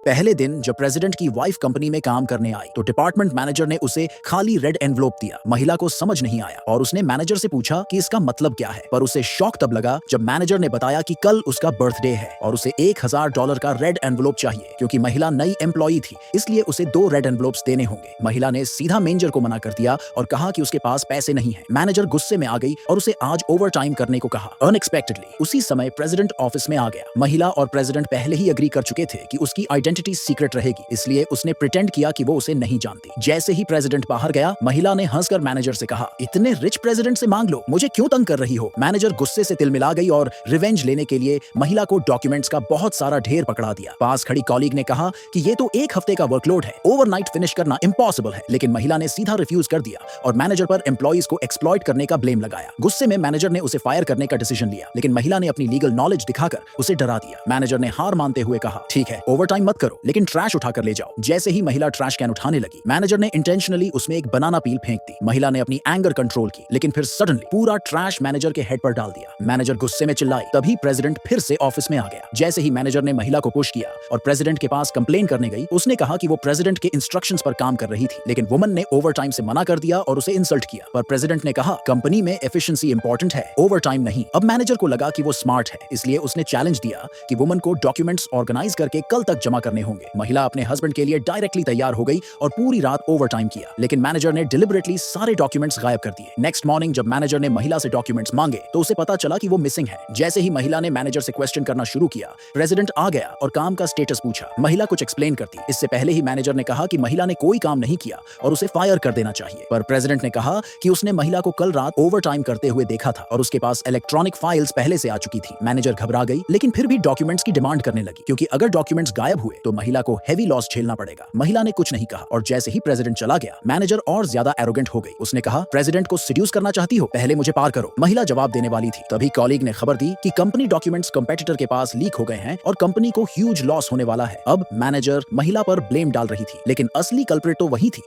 पहले दिन जब प्रेसिडेंट की वाइफ कंपनी में काम करने आई तो डिपार्टमेंट मैनेजर ने उसे खाली रेड एनवलप दिया। महिला को समझ नहीं आया और उसने मैनेजर से पूछा कि इसका मतलब क्या है, पर उसे शॉक तब लगा जब मैनेजर ने बताया कि कल उसका बर्थडे है और उसे $1000 का रेड एनवलप चाहिए क्योंकि महिला नई एम्प्लॉई थी, इसलिए उसे 2 रेड एनवलप्स देने होंगे। महिला ने सीधा मैनेजर को मना कर दिया और कहा कि उसके पास पैसे नहीं है। मैनेजर गुस्से में आ गई और उसे आज ओवर टाइम करने को कहा। अनएक्सपेक्टेडली उसी समय प्रेसिडेंट ऑफिस में आ गया। महिला और प्रेसिडेंट पहले ही एग्री कर चुके थे कि उसकी आइडेंटिटी सीक्रेट रहेगी, इसलिए उसने प्रिटेंड किया कि वो उसे नहीं जानती। जैसे ही प्रेसिडेंट बाहर गया, महिला ने हंसकर मैनेजर से कहा, इतने रिच प्रेसिडेंट से मांग लो, मुझे क्यों तंग कर रही हो। मैनेजर गुस्से से तिलमिला गई और रिवेंज लेने के लिए महिला को डॉक्यूमेंट्स का बहुत सारा ढेर पकड़ा दिया। पास खड़ी कॉलीग ने कहा कि ये तो 1 हफ्ते का वर्कलोड है, ओवरनाइट फिनिश करना इम्पॉसिबल है, लेकिन महिला ने सीधा रिफ्यूज कर दिया और मैनेजर पर एम्प्लॉइज को एक्सप्लॉइट करने का ब्लेम लगाया। गुस्से में मैनेजर ने उसे फायर करने का डिसीजन लिया, लेकिन महिला ने अपनी लीगल नॉलेज दिखाकर उसे डरा दिया। मैनेजर ने हार मानते हुए कहा, ठीक है, ओवरटाइम मत करो, लेकिन ट्रैश उठाकर ले जाओ। जैसे ही महिला ट्रैश कैन उठाने लगी, मैनेजर ने इंटेंशनली उसमें एक बनाना पील फेंक दी। महिला ने अपनी एंगर कंट्रोल की, लेकिन फिर सडनली पूरा ट्रैश मैनेजर के हेड पर डाल दिया। मैनेजर गुस्से में चिल्लाई, तभी प्रेसिडेंट फिर से ऑफिस में आ गया। जैसे ही मैनेजर ने महिला को पुश किया और प्रेसिडेंट के पास कंप्लेन करने गई, उसने कहा कि वो प्रेसिडेंट के इंस्ट्रक्शंस पर काम कर रही थी, लेकिन वुमन ने ओवरटाइम से मना कर दिया और उसे इंसल्ट किया। पर प्रेसिडेंट ने कहा, कंपनी में एफिशिएंसी इंपॉर्टेंट है, ओवरटाइम नहीं। अब मैनेजर को लगा कि वो स्मार्ट है, इसलिए उसने चैलेंज दिया कि वुमन को डॉक्यूमेंट्स ऑर्गेनाइज करके कल तक जमा करने होंगे। महिला अपने हस्बैंड के लिए डायरेक्टली तैयार हो गई और पूरी रात ओवरटाइम किया, लेकिन मैनेजर ने डिलिबरेटली सारे डॉक्यूमेंट्स गायब कर दिए। नेक्स्ट मॉर्निंग जब मैनेजर ने महिला से डॉक्यूमेंट्स मांगे तो उसे पता चला कि वो मिसिंग है। जैसे ही महिला ने मैनेजर से क्वेश्चन करना शुरू किया, प्रेसिडेंट आ गया और काम का स्टेटस पूछा। महिला कुछ एक्सप्लेन करती, इससे पहले ही मैनेजर ने कहा कि महिला ने कोई काम नहीं किया और उसे फायर कर देना चाहिए। पर प्रेसिडेंट ने कहा कि उसने महिला को कल रात ओवरटाइम करते हुए देखा था और उसके पास इलेक्ट्रॉनिक फाइल्स पहले से आ चुकी थी। मैनेजर घबरा गई, लेकिन फिर भी डॉक्यूमेंट्स की डिमांड करने लगी, क्योंकि अगर डॉक्यूमेंट्स गायब हुए तो महिला को हेवी लॉस झेलना पड़ेगा। महिला ने कुछ नहीं कहा और जैसे ही प्रेसिडेंट चला गया, मैनेजर और ज्यादा एरोगेंट हो गई। उसने कहा, प्रेसिडेंट को सीड्यूस करना चाहती हो, पहले मुझे पार करो। महिला जवाब देने वाली थी, तभी कॉलीग ने खबर दी कि कंपनी डॉक्यूमेंट्स कंपेटिटर के पास लीक हो गए हैं और कंपनी को ह्यूज लॉस होने वाला है। अब मैनेजर महिला पर ब्लेम डाल रही थी, लेकिन असली कल्प्रिट तो वही थी।